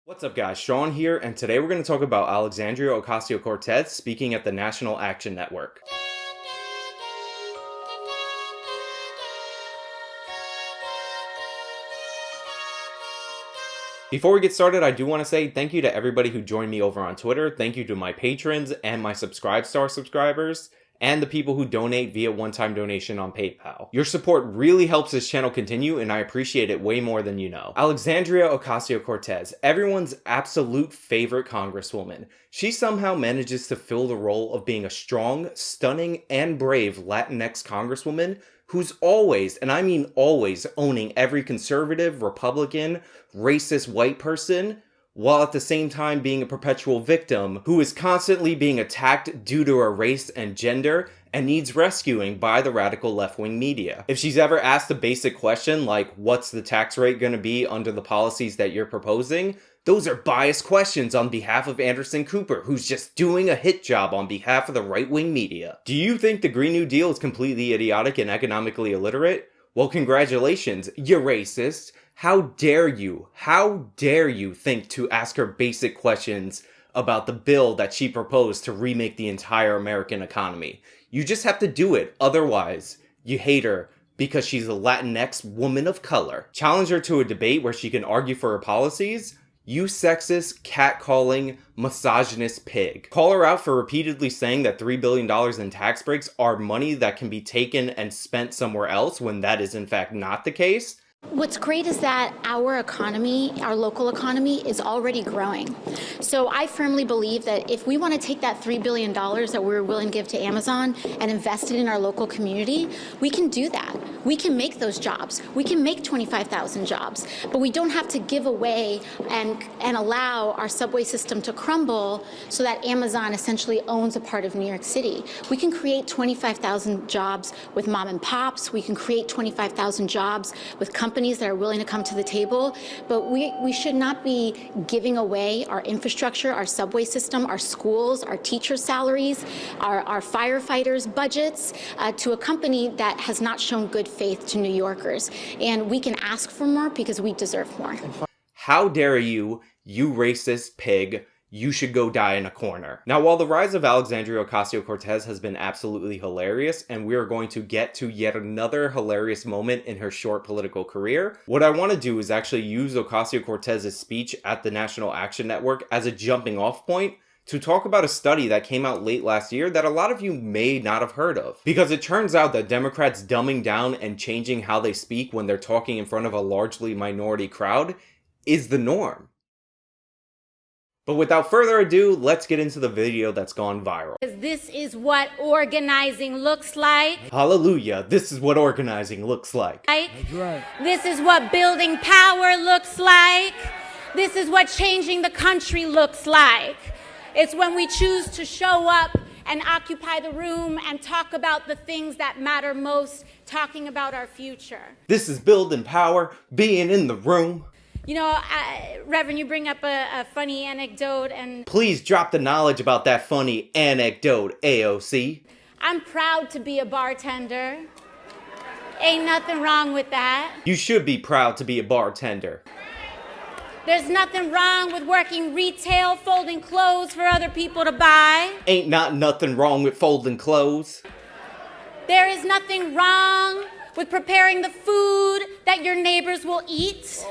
What's up guys, Sean here, and today we're going to talk about Alexandria Ocasio-Cortez speaking at the National Action Network. Before we get started, I do want to say thank you to everybody who joined me over on Twitter. Thank you to my patrons and my Subscribe subscribers, and the people who donate via one-time donation on PayPal. Your support really helps this channel continue, and I appreciate it way more than you know. Alexandria Ocasio-Cortez, everyone's absolute favorite congresswoman. She somehow manages to fill the role of being a strong, stunning, and brave Latinx congresswoman who's always, and I mean always, owning every conservative, Republican, racist white person, while at the same time being a perpetual victim who is constantly being attacked due to her race and gender and needs rescuing by the radical left-wing media. If she's ever asked a basic question like, what's the tax rate going to be under the policies that you're proposing? Those are biased questions on behalf of Anderson Cooper, who's just doing a hit job on behalf of the right-wing media. Do you think the Green New Deal is completely idiotic and economically illiterate? Well, congratulations, you racist. How dare you think to ask her basic questions about the bill that she proposed to remake the entire American economy? You just have to do it, otherwise you hate her because she's a Latinx woman of color. Challenge her to a debate where she can argue for her policies? You sexist, catcalling, misogynist pig. Call her out for repeatedly saying that $3 billion in tax breaks are money that can be taken and spent somewhere else when that is in fact not the case. What's great is that our economy, our local economy, is already growing. So I firmly believe that if we want to take that $3 billion that we're willing to give to Amazon and invest it in our local community, we can do that. We can make those jobs. We can make 25,000 jobs, but we don't have to give away and allow our subway system to crumble so that Amazon essentially owns a part of New York City. We can create 25,000 jobs with mom and pops. We can create 25,000 jobs with companies that are willing to come to the table, but we should not be giving away our infrastructure, our subway system, our schools, our teachers' salaries, our firefighters' budgets to a company that has not shown good faith to New Yorkers. And we can ask for more because we deserve more. How dare you, you racist pig. You should go die in a corner. Now, while the rise of Alexandria Ocasio-Cortez has been absolutely hilarious, and we are going to get to yet another hilarious moment in her short political career, what I want to do is actually use Ocasio-Cortez's speech at the National Action Network as a jumping off point to talk about a study that came out late last year that a lot of you may not have heard of. Because it turns out that Democrats dumbing down and changing how they speak when they're talking in front of a largely minority crowd is the norm. But without further ado, let's get into the video that's gone viral. This is what organizing looks like. Hallelujah, this is what organizing looks like. That's right. This is what building power looks like. This is what changing the country looks like. It's when we choose to show up and occupy the room and talk about the things that matter most, talking about our future. This is building power, being in the room. You know, Reverend, you bring up a funny anecdote and... Please drop the knowledge about that funny anecdote, AOC. I'm proud to be a bartender. Ain't nothing wrong with that. You should be proud to be a bartender. There's nothing wrong with working retail, folding clothes for other people to buy. Ain't nothing wrong with folding clothes. There is nothing wrong with preparing the food that your neighbors will eat.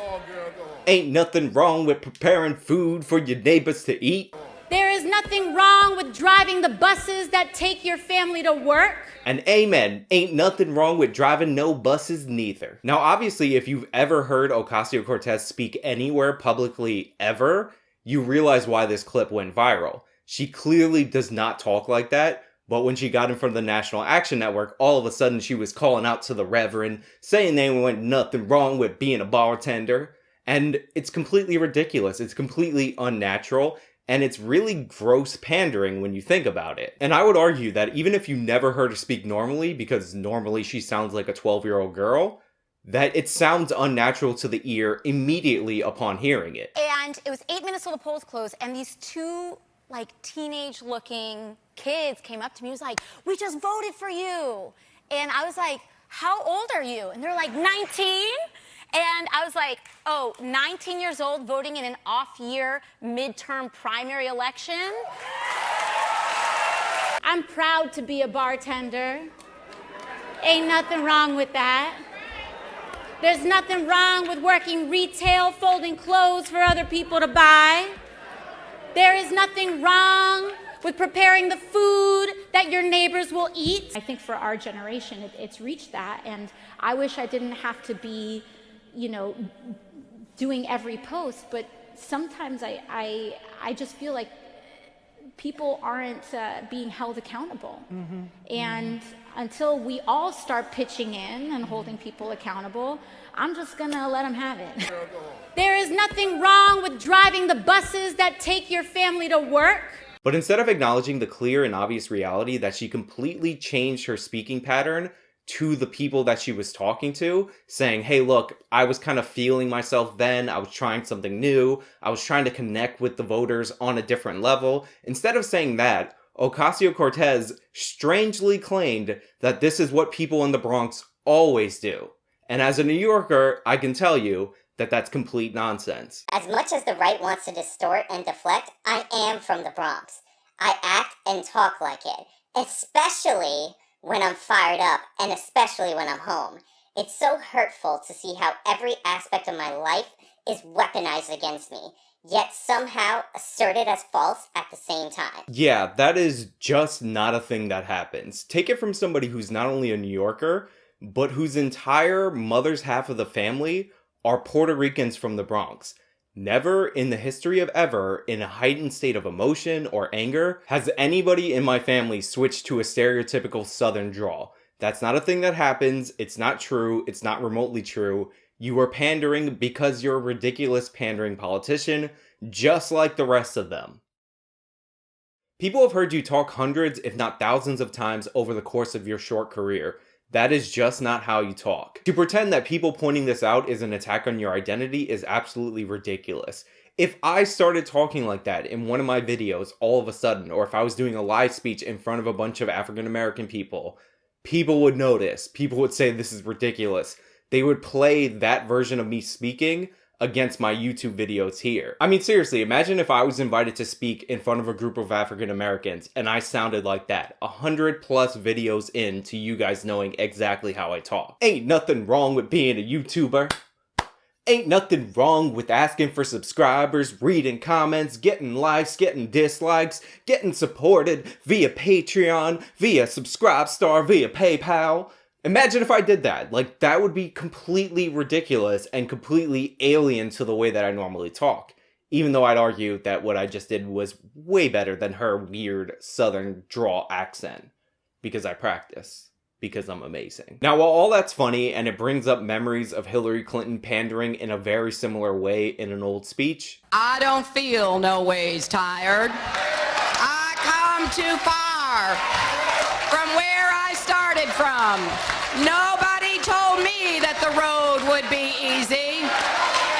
Ain't nothing wrong with preparing food for your neighbors to eat. There is nothing wrong with driving the buses that take your family to work. And amen, ain't nothing wrong with driving no buses neither. Now obviously, if you've ever heard Ocasio-Cortez speak anywhere publicly ever, you realize why this clip went viral. She clearly does not talk like that. But when she got in front of the National Action Network, all of a sudden she was calling out to the Reverend, saying there wasn't nothing wrong with being a bartender. And it's completely ridiculous. It's completely unnatural. And it's really gross pandering when you think about it. And I would argue that even if you never heard her speak normally, because normally she sounds like a 12-year-old girl, that it sounds unnatural to the ear immediately upon hearing it. And it was 8 minutes till the polls closed, and these two teenage-looking kids came up to me. He was like, "We just voted for you." And I was like, "How old are you?" And they're like, 19. And I was like, oh, 19 years old voting in an off-year midterm primary election? I'm proud to be a bartender. Ain't nothing wrong with that. There's nothing wrong with working retail, folding clothes for other people to buy. There is nothing wrong with preparing the food that your neighbors will eat. I think for our generation, it's reached that, and I wish I didn't have to be, doing every post, but sometimes I just feel like people aren't being held accountable. And until we all start pitching in and holding people accountable, I'm just gonna let them have it. There is nothing wrong with driving the buses that take your family to work. But instead of acknowledging the clear and obvious reality that she completely changed her speaking pattern to the people that she was talking to, saying, hey, look, I was kind of feeling myself then, I was trying something new, I was trying to connect with the voters on a different level. Instead of saying that, Ocasio-Cortez strangely claimed that this is what people in the Bronx always do. And as a New Yorker, I can tell you that that's complete nonsense. As much as the right wants to distort and deflect, I am from the Bronx. I act and talk like it, especially when I'm fired up and especially when I'm home. It's so hurtful to see how every aspect of my life is weaponized against me, yet somehow asserted as false at the same time. Yeah, that is just not a thing that happens. Take it from somebody who's not only a New Yorker, but whose entire mother's half of the family are Puerto Ricans from the Bronx. Never in the history of ever, in a heightened state of emotion or anger, has anybody in my family switched to a stereotypical Southern drawl. That's not a thing that happens. It's not true. It's not remotely true. You are pandering because you're a ridiculous pandering politician, just like the rest of them. People have heard you talk hundreds, if not thousands of times over the course of your short career. That is just not how you talk. To pretend that people pointing this out is an attack on your identity is absolutely ridiculous. If I started talking like that in one of my videos all of a sudden, or if I was doing a live speech in front of a bunch of African American people, people would notice. People would say this is ridiculous. They would play that version of me speaking against my YouTube videos here. I mean, seriously, imagine if I was invited to speak in front of a group of African Americans and I sounded like that, 100 plus videos in to you guys knowing exactly how I talk. Ain't nothing wrong with being a YouTuber. Ain't nothing wrong with asking for subscribers, reading comments, getting likes, getting dislikes, getting supported via Patreon, via Subscribestar, via PayPal. Imagine if I did that. Like, that would be completely ridiculous and completely alien to the way that I normally talk. Even though I'd argue that what I just did was way better than her weird Southern drawl accent. Because I practice. Because I'm amazing. Now, while all that's funny and it brings up memories of Hillary Clinton pandering in a very similar way in an old speech, I don't feel no ways tired. I come too far from where I started from. Nobody told me that the road would be easy.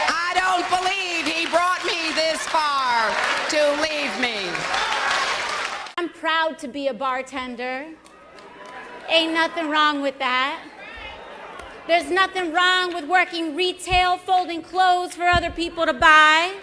I don't believe he brought me this far to leave me. I'm proud to be a bartender. Ain't nothing wrong with that. There's nothing wrong with working retail, folding clothes for other people to buy.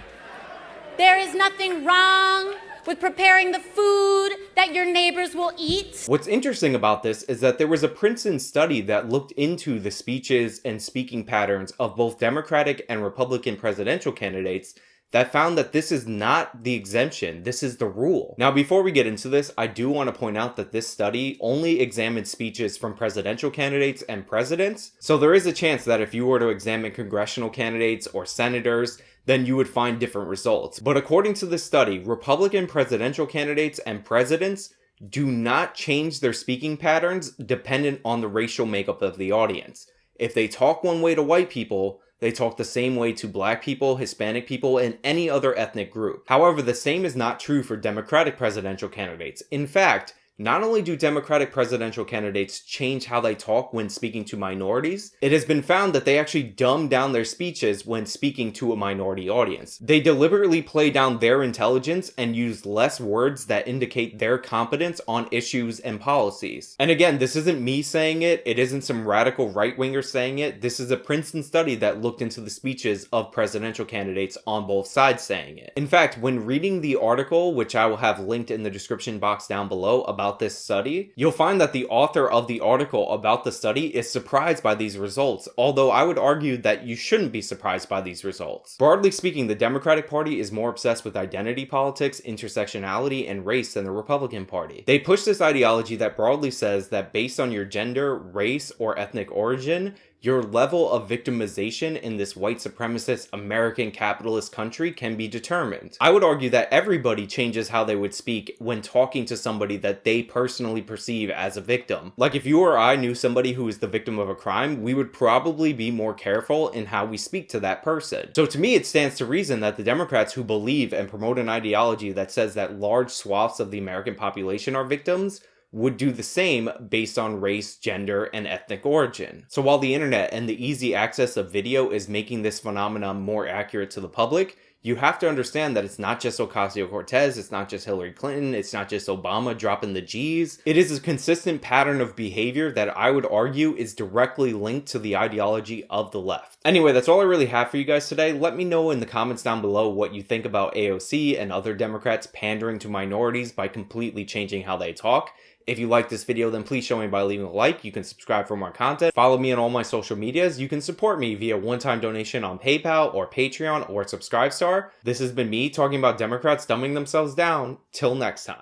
There is nothing wrong with preparing the food that your neighbors will eat. what's interesting about this is that there was a Princeton study that looked into the speeches and speaking patterns of both Democratic and Republican presidential candidates that found that this is not the exemption, this is the rule. Now, before we get into this, I do want to point out that this study only examined speeches from presidential candidates and presidents, so there is a chance that if you were to examine congressional candidates or senators, then you would find different results. But according to this study, Republican presidential candidates and presidents do not change their speaking patterns dependent on the racial makeup of the audience. If they talk one way to white people, they talk the same way to black people, Hispanic people, and any other ethnic group. However, the same is not true for Democratic presidential candidates. In fact, Not only do Democratic presidential candidates change how they talk when speaking to minorities, it has been found that they actually dumb down their speeches when speaking to a minority audience. They deliberately play down their intelligence and use less words that indicate their competence on issues and policies. And again, this isn't me saying it, it isn't some radical right-winger saying it, this is a Princeton study that looked into the speeches of presidential candidates on both sides saying it. In fact, when reading the article, which I will have linked in the description box down below about this study, you'll find that the author of the article about the study is surprised by these results, although I would argue that you shouldn't be surprised by these results. Broadly speaking, the Democratic Party is more obsessed with identity politics, intersectionality, and race than the Republican Party. They push this ideology that broadly says that based on your gender, race, or ethnic origin, your level of victimization in this white supremacist American capitalist country can be determined. I would argue that everybody changes how they would speak when talking to somebody that they personally perceive as a victim. Like if you or I knew somebody who is the victim of a crime, we would probably be more careful in how we speak to that person. So to me, it stands to reason that the Democrats who believe and promote an ideology that says that large swaths of the American population are victims would do the same based on race, gender, and ethnic origin. So while the internet and the easy access of video is making this phenomenon more accurate to the public, you have to understand that it's not just Ocasio-Cortez, it's not just Hillary Clinton, it's not just Obama dropping the G's. It is a consistent pattern of behavior that I would argue is directly linked to the ideology of the left. Anyway, that's all I really have for you guys today. Let me know in the comments down below what you think about AOC and other Democrats pandering to minorities by completely changing how they talk. If you like this video, then please show me by leaving a like. You can subscribe for more content. Follow me on all my social medias. You can support me via one-time donation on PayPal or Patreon or Subscribestar. This has been me talking about Democrats dumbing themselves down. Till next time.